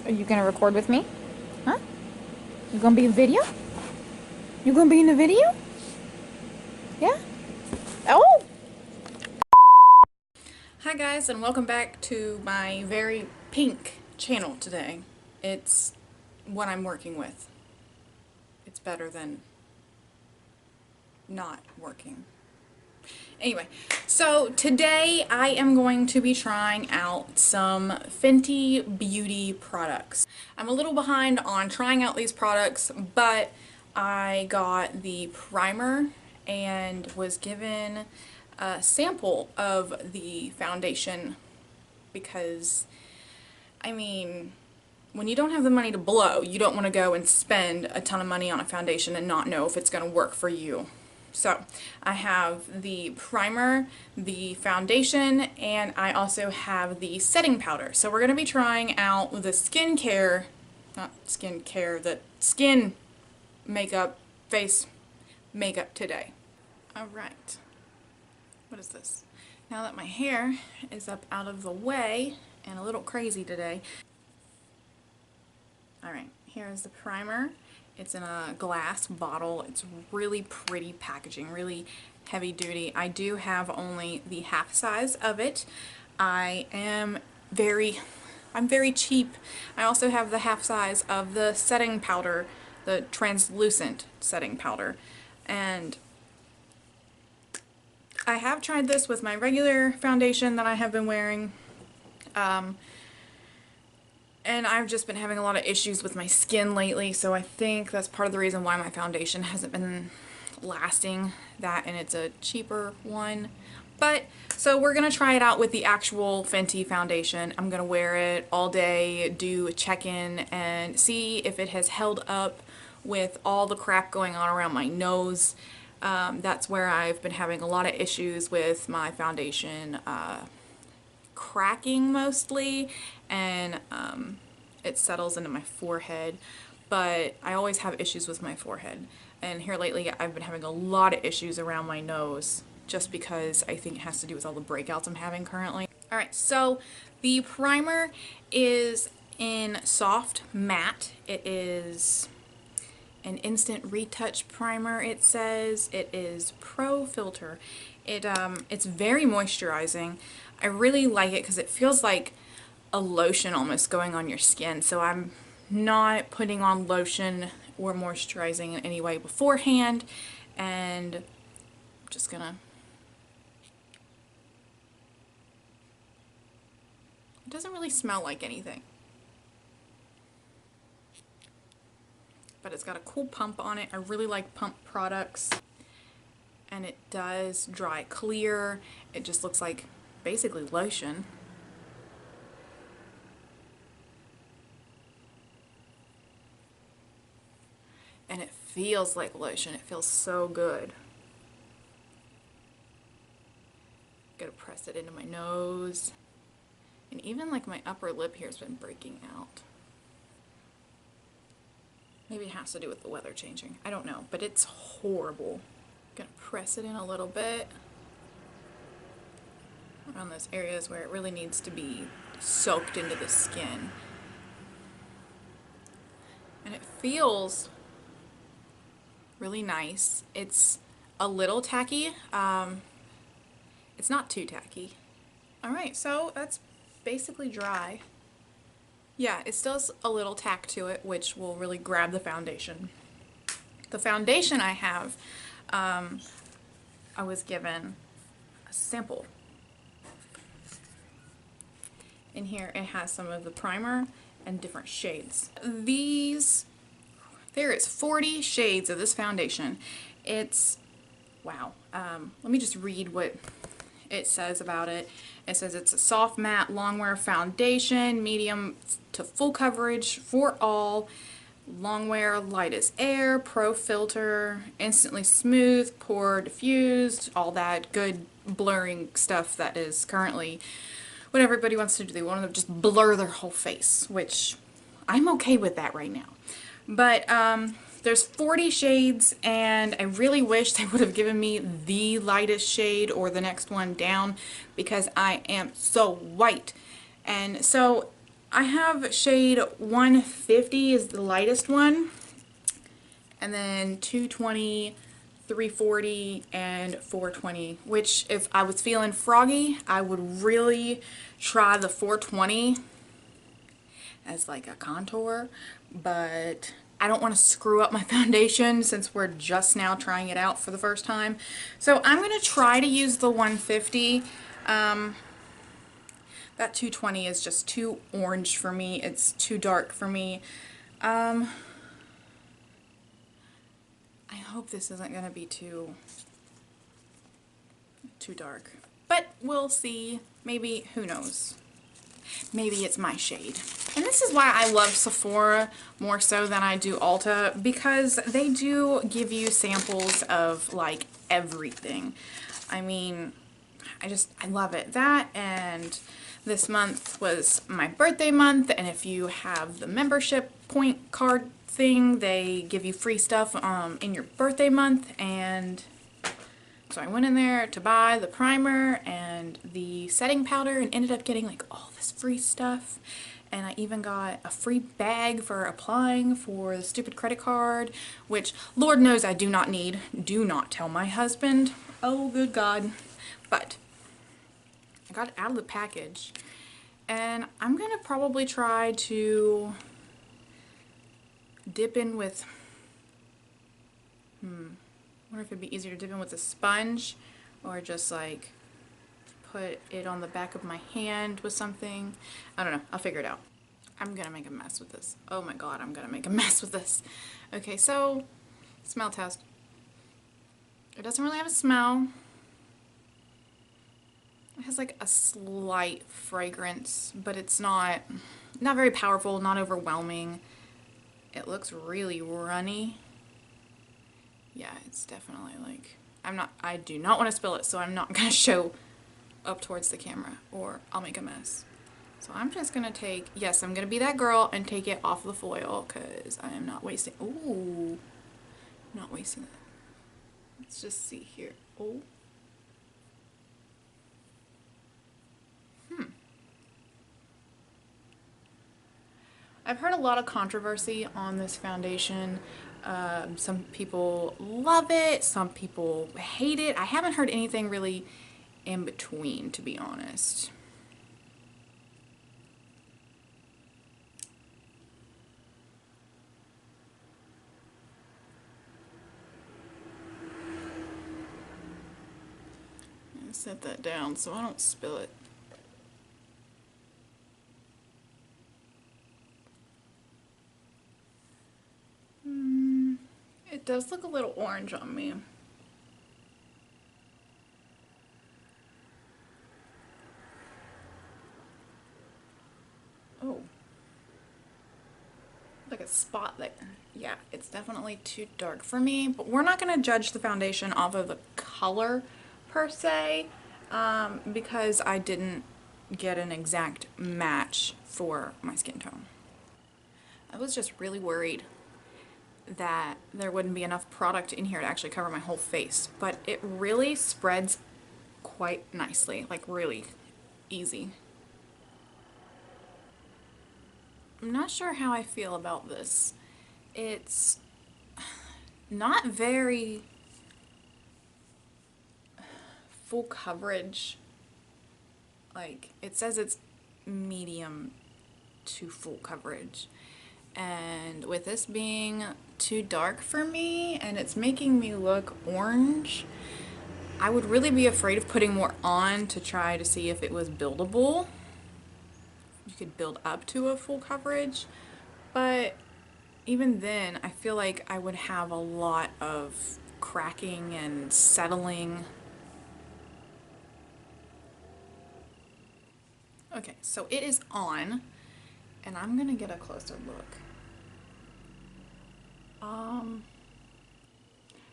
Are you gonna record with me? Huh? You gonna be in video? You gonna be in the video? Yeah? Oh! Hi guys, and welcome back to my very pink channel today. It's what I'm working with. It's better than not working. Anyway, so today I am going to be trying out some Fenty beauty products. I'm a little behind on trying out these products, but I got the primer and was given a sample of the foundation because, I mean, when you don't have the money to blow, you don't want to go and spend a ton of money on a foundation and not know if it's going to work for you. So I have the primer, the foundation, and I also have the setting powder. So we're going to be trying out the the skin makeup, face makeup today. Alright, what is this? Now that my hair is up out of the way and a little crazy today. Alright, here's the primer. It's in a glass bottle. It's really pretty packaging, really heavy duty. I do have only the half size of it. I'm very cheap. I also have the half size of the setting powder, the translucent setting powder. And I have tried this with my regular foundation that I have been wearing. And I've just been having a lot of issues with my skin lately, so I think that's part of the reason why my foundation hasn't been lasting. That, and it's a cheaper one. But, so we're going to try it out with the actual Fenty foundation. I'm going to wear it all day, do a check-in, and see if it has held up with all the crap going on around my nose. That's where I've been having a lot of issues with my foundation. Cracking mostly, and it settles into my forehead, but I always have issues with my forehead, and here lately I've been having a lot of issues around my nose just because I think it has to do with all the breakouts I'm having currently. Alright, so the primer is in soft matte. It is an instant retouch primer, it says. It is pro filter. It's very moisturizing. I really like it because it feels like a lotion almost going on your skin. So I'm not putting on lotion or moisturizing in any way beforehand, and I'm just gonna, it doesn't really smell like anything, but it's got a cool pump on it. I really like pump products, and it does dry clear. It just looks like basically lotion. And it feels like lotion. It feels so good. Gotta press it into my nose. And even like my upper lip here has been breaking out. Maybe it has to do with the weather changing. I don't know, but it's horrible. Gonna press it in a little bit around those areas where it really needs to be soaked into the skin. And it feels really nice. It's a little tacky. It's not too tacky. Alright, so that's basically dry. Yeah, it still has a little tack to it, which will really grab the foundation. The foundation I have, I was given a sample. In here it has some of the primer and different shades. There is 40 shades of this foundation. It's, wow. Let me just read what it says about it. It says it's a soft matte Longwear foundation, medium to full coverage for all. Longwear, light as air, pro filter, instantly smooth, pore diffused, all that good blurring stuff that is currently what everybody wants to do. They want to just blur their whole face, which I'm okay with that right now. But there's 40 shades, and I really wish they would have given me the lightest shade or the next one down because I am so white. And so I have shade 150 is the lightest one, and then 220, 340, and 420, which if I was feeling froggy, I would really try the 420 as like a contour, but I don't want to screw up my foundation since we're just now trying it out for the first time. So I'm going to try to use the 150. That 220 is just too orange for me. It's too dark for me. I hope this isn't going to be too dark. But we'll see. Maybe, who knows? Maybe it's my shade. And this is why I love Sephora more so than I do Ulta, because they do give you samples of like everything. I mean, I love it. That, and this month was my birthday month, and if you have the membership point card thing, they give you free stuff in your birthday month. And so I went in there to buy the primer and the setting powder and ended up getting like all this free stuff. And I even got a free bag for applying for the stupid credit card, which Lord knows I do not need. Do not tell my husband. Oh, good God. But I got it out of the package, and I'm gonna probably try to dip in with, I wonder if it'd be easier to dip in with a sponge or just like put it on the back of my hand with something. I don't know, I'll figure it out. I'm gonna make a mess with this. Oh my God, I'm gonna make a mess with this. Okay, so smell test. It doesn't really have a smell. It has like a slight fragrance, but it's not very powerful, not overwhelming. It looks really runny. Yeah, it's definitely like, I do not want to spill it, so I'm not going to show up towards the camera or I'll make a mess. So I'm just going to take, yes, I'm going to be that girl and take it off the foil because I am not wasting, ooh, not wasting it. Let's just see here. Oh. I've heard a lot of controversy on this foundation. Some people love it, some people hate it. I haven't heard anything really in between, to be honest. I'm gonna set that down so I don't spill it. It does look a little orange on me. Oh. Like a spot that, yeah, it's definitely too dark for me, but we're not going to judge the foundation off of the color per se, because I didn't get an exact match for my skin tone. I was just really worried that there wouldn't be enough product in here to actually cover my whole face, but it really spreads quite nicely, like really easy. I'm not sure how I feel about this. It's not very full coverage. Like, it says it's medium to full coverage. And with this being too dark for me and it's making me look orange, I would really be afraid of putting more on to try to see if it was buildable. You could build up to a full coverage, but even then I feel like I would have a lot of cracking and settling. Okay, so it is on, and I'm gonna get a closer look.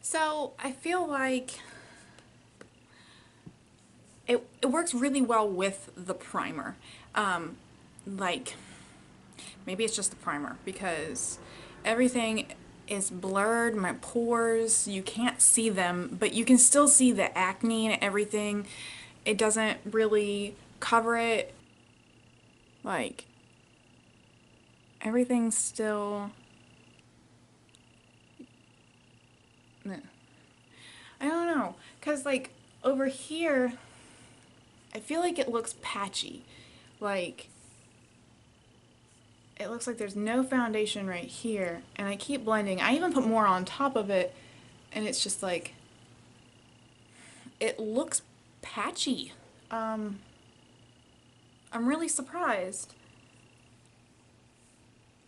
So I feel like it works really well with the primer. Like, maybe it's just the primer because everything is blurred, my pores, you can't see them, but you can still see the acne and everything. It doesn't really cover it. Like, everything's still... I don't know, because like over here, I feel like it looks patchy. Like, it looks like there's no foundation right here, and I keep blending. I even put more on top of it, and it's just like, it looks patchy. I'm really surprised.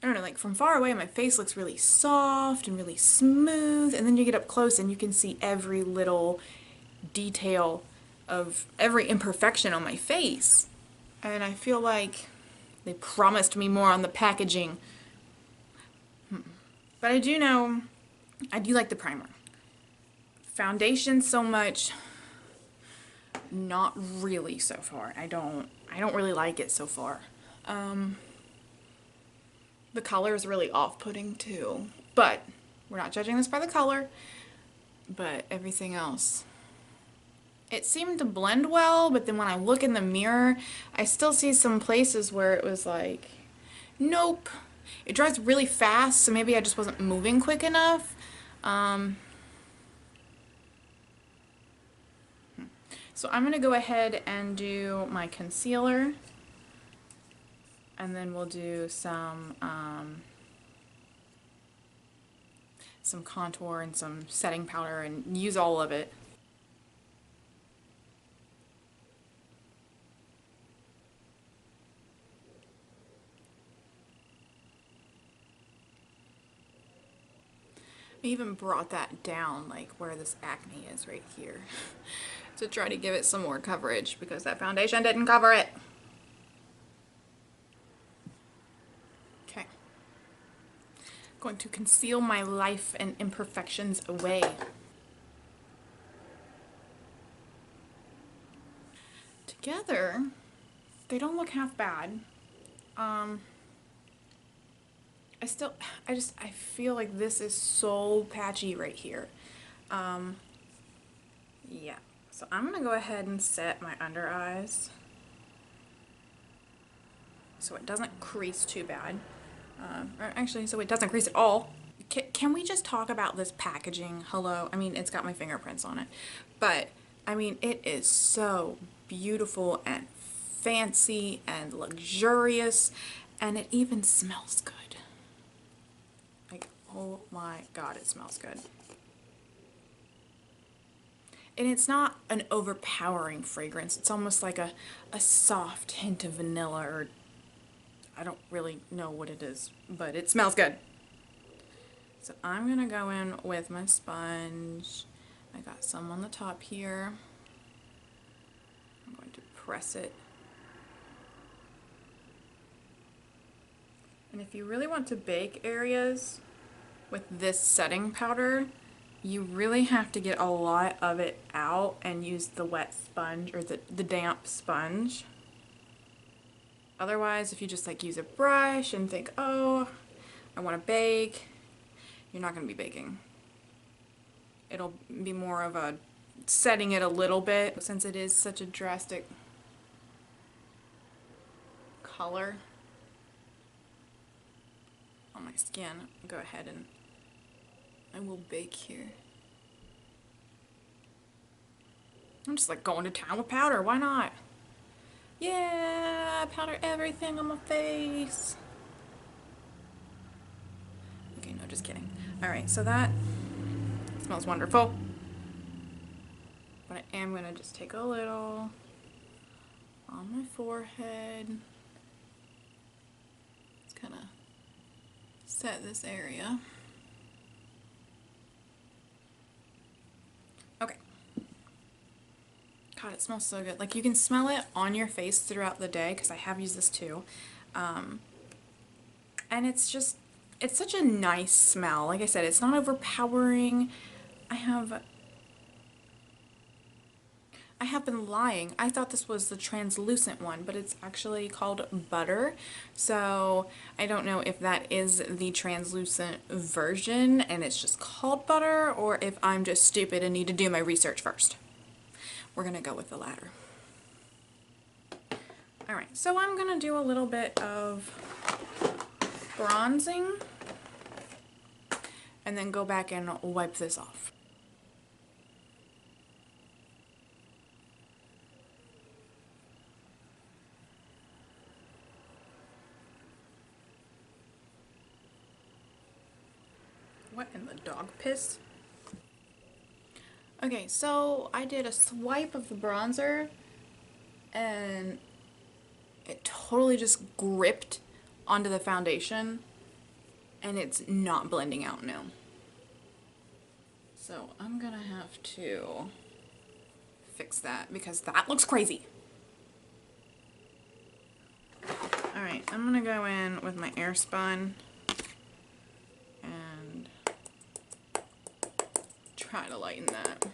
I don't know, like from far away my face looks really soft and really smooth, and then you get up close and you can see every little detail of every imperfection on my face. And I feel like they promised me more on the packaging. But I do know, I do like the primer. Foundation so much, not really so far. I don't really like it so far. The color is really off-putting too, but we're not judging this by the color, but everything else. It seemed to blend well, but then when I look in the mirror, I still see some places where it was like, nope. It dries really fast, so maybe I just wasn't moving quick enough. So I'm gonna go ahead and do my concealer. And then we'll do some contour and some setting powder and use all of it. I even brought that down, like where this acne is right here, to try to give it some more coverage because that foundation didn't cover it. Okay. Going to conceal my life and imperfections away. Together, they don't look half bad. I feel like this is so patchy right here. Yeah, so I'm gonna go ahead and set my under eyes so it doesn't crease too bad. Or actually, so it doesn't crease at all. Can we just talk about this packaging? Hello? I mean, it's got my fingerprints on it, but I mean, it is so beautiful and fancy and luxurious, and it even smells good. Like, oh my god, it smells good. And it's not an overpowering fragrance. It's almost like a soft hint of vanilla, or I don't really know what it is, but it smells good. So I'm gonna go in with my sponge. I got some on the top here. I'm going to press it. And if you really want to bake areas with this setting powder, you really have to get a lot of it out and use the wet sponge or the damp sponge. Otherwise, if you just like use a brush and think, oh, I want to bake, you're not going to be baking. It'll be more of a setting it a little bit, since it is such a drastic color on my skin. I'll go ahead and I will bake here. I'm just like going to town with powder, why not? Yeah, powder everything on my face. Okay, no, just kidding. Alright, so that smells wonderful. But I am going to just take a little on my forehead. Just kind of set this area. Okay. God, it smells so good. Like, you can smell it on your face throughout the day, because I have used this too. And it's such a nice smell. Like I said, it's not overpowering. I have been lying. I thought this was the translucent one, but it's actually called Butter. So I don't know if that is the translucent version and it's just called Butter, or if I'm just stupid and need to do my research first. We're gonna go with the latter. Alright, so I'm gonna do a little bit of bronzing and then go back and wipe this off. What in the dog piss? Okay, so I did a swipe of the bronzer and it totally just gripped onto the foundation and it's not blending out now. So I'm gonna have to fix that because that looks crazy. Alright, I'm gonna go in with my Airspun and try to lighten that.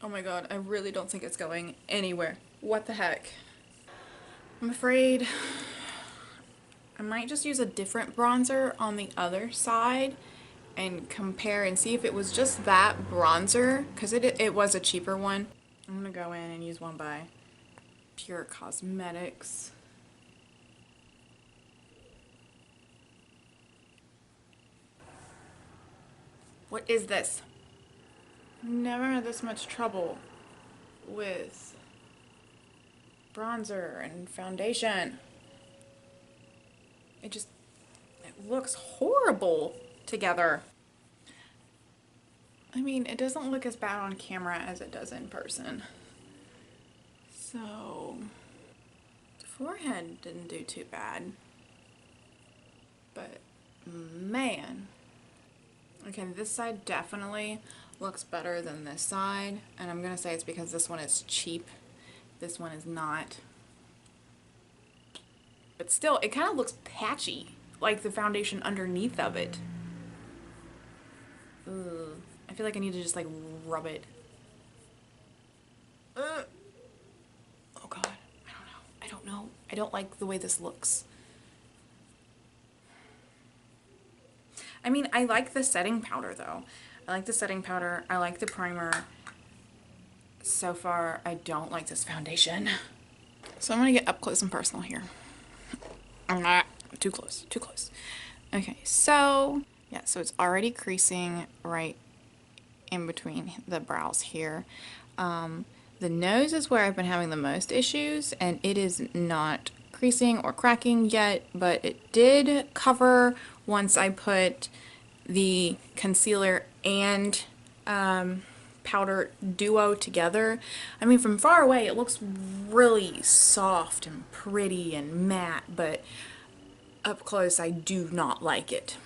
Oh my god, I really don't think it's going anywhere. What the heck? I'm afraid I might just use a different bronzer on the other side and compare and see if it was just that bronzer, because it was a cheaper one. I'm gonna go in and use one by Pure Cosmetics. What is this? Never had this much trouble with bronzer and foundation. It looks horrible together. I mean, it doesn't look as bad on camera as it does in person. So, the forehead didn't do too bad. But, man. Okay, this side definitely looks better than this side, and I'm gonna say it's because this one is cheap. This one is not. But still, it kind of looks patchy, like the foundation underneath of it. Ugh. I feel like I need to just like rub it. Oh god, I don't know. I don't like the way this looks. I mean, I like the setting powder though. I like the setting powder. I like the primer. So far, I don't like this foundation. So I'm gonna get up close and personal here. I'm not too close, too close. Okay, so yeah, so it's already creasing right in between the brows here. The nose is where I've been having the most issues, and it is not creasing or cracking yet, but it did cover once I put the concealer and powder duo together. I mean, from far away it looks really soft and pretty and matte, but up close I do not like it.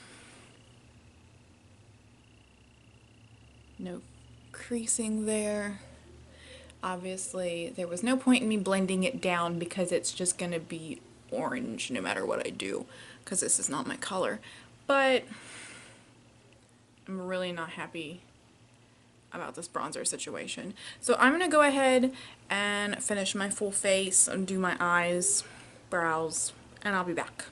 No creasing there. Obviously there was no point in me blending it down because it's just gonna be orange no matter what I do, because this is not my color. But I'm really not happy about this bronzer situation. So I'm gonna go ahead and finish my full face and do my eyes, brows, and I'll be back.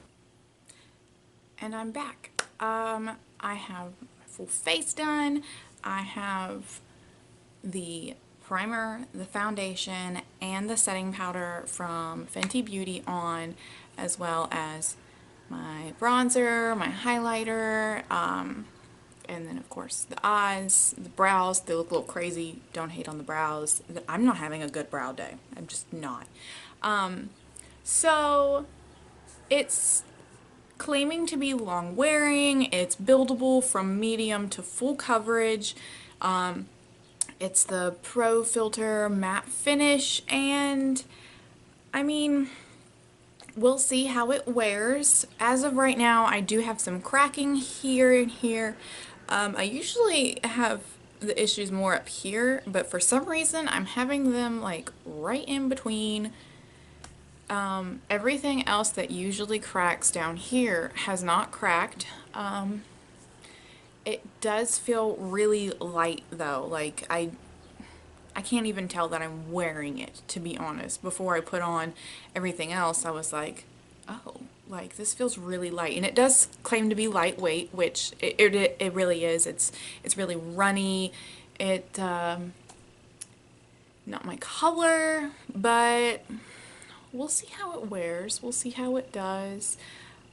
And I'm back. I have my full face done. I have the primer, the foundation, and the setting powder from Fenty Beauty on, as well as my bronzer, my highlighter, and then of course the eyes, the brows. They look a little crazy. Don't hate on the brows. I'm not having a good brow day. I'm just not. So it's claiming to be long wearing. It's buildable from medium to full coverage. It's the Pro Filter Matte Finish, and I mean, we'll see how it wears. As of right now, I do have some cracking here and here. I usually have the issues more up here, but for some reason I'm having them like right in between. Everything else that usually cracks down here has not cracked. It does feel really light though. Like I can't even tell that I'm wearing it, to be honest. Before I put on everything else, I was like, oh, like this feels really light. And it does claim to be lightweight, which it really is. It's really runny. not my color, but we'll see how it wears. We'll see how it does.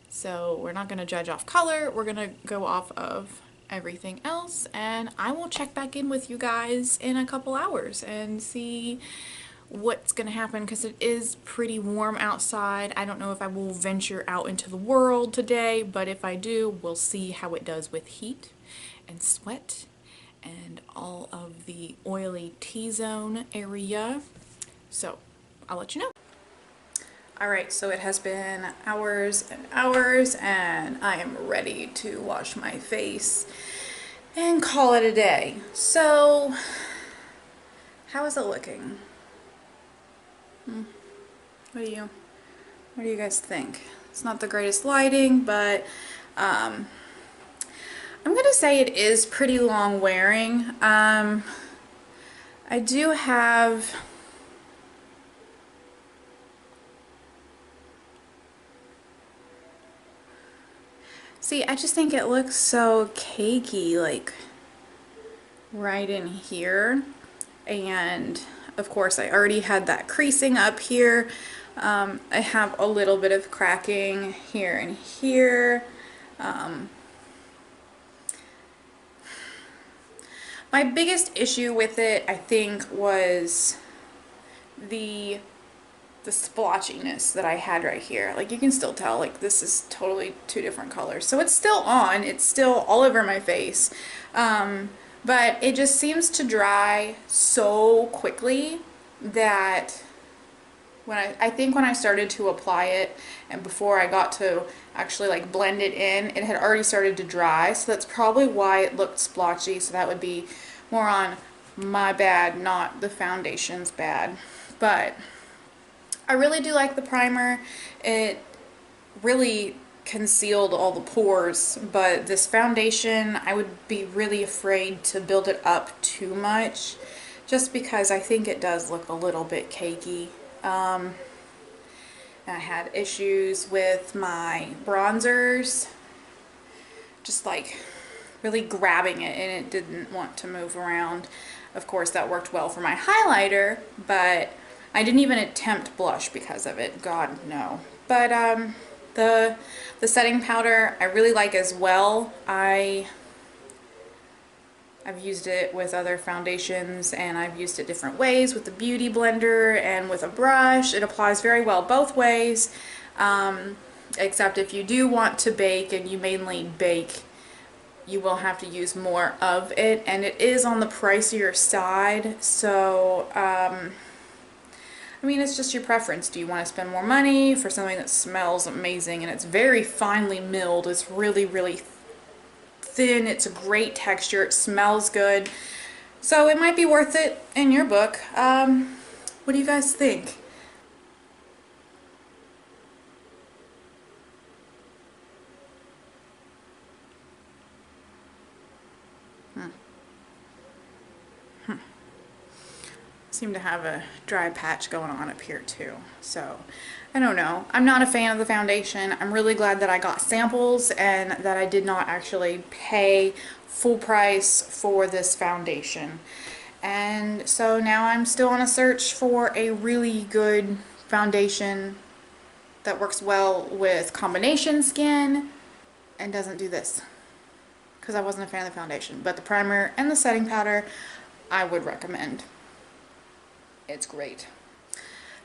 So we're not going to judge off color. We're going to go off of everything else, and I will check back in with you guys in a couple hours and see what's going to happen, because it is pretty warm outside. I don't know if I will venture out into the world today, but if I do, we'll see how it does with heat and sweat and all of the oily T-zone area. So I'll let you know. Alright, so it has been hours and hours, and I am ready to wash my face and call it a day. So, how is it looking? What do you guys think? It's not the greatest lighting, but I'm gonna say it is pretty long wearing. I do have see, I just think it looks so cakey, like right in here. And of course I already had that creasing up here. I have a little bit of cracking here and here. My biggest issue with it, I think, was the splotchiness that I had right here. Like, you can still tell, like, this is totally two different colors. So it's still on, it's still all over my face, but it just seems to dry so quickly that when I think when I started to apply it, and before I got to actually like blend it in, it had already started to dry. So that's probably why it looked splotchy. So that would be more on my bad, not the foundation's bad. But I really do like the primer. It really concealed all the pores, but this foundation, I would be really afraid to build it up too much, just because I think it does look a little bit cakey. I had issues with my bronzers, just like really grabbing it, and it didn't want to move around. Of course, that worked well for my highlighter, but I didn't even attempt blush because of it. God, no. But the setting powder I really like as well. I've used it with other foundations, and I've used it different ways with the beauty blender and with a brush. It applies very well both ways, except if you do want to bake and you mainly bake, you will have to use more of it, and it is on the pricier side. So I mean, it's just your preference. Do you want to spend more money for something that smells amazing and it's very finely milled? It's really, really thin. It's a great texture. It smells good. So it might be worth it in your book. What do you guys think? Seem to have a dry patch going on up here too. So I don't know. I'm not a fan of the foundation. I'm really glad that I got samples and that I did not actually pay full price for this foundation. And so now I'm still on a search for a really good foundation that works well with combination skin and doesn't do this, because I wasn't a fan of the foundation. But the primer and the setting powder I would recommend. It's great.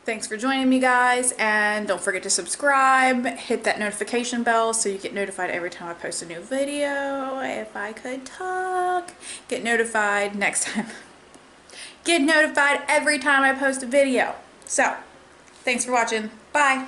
Thanks for joining me, guys, and don't forget to subscribe, hit that notification bell so you get notified every time I post a new video. If I could talk, get notified next time. Get notified every time I post a video. So, thanks for watching. Bye.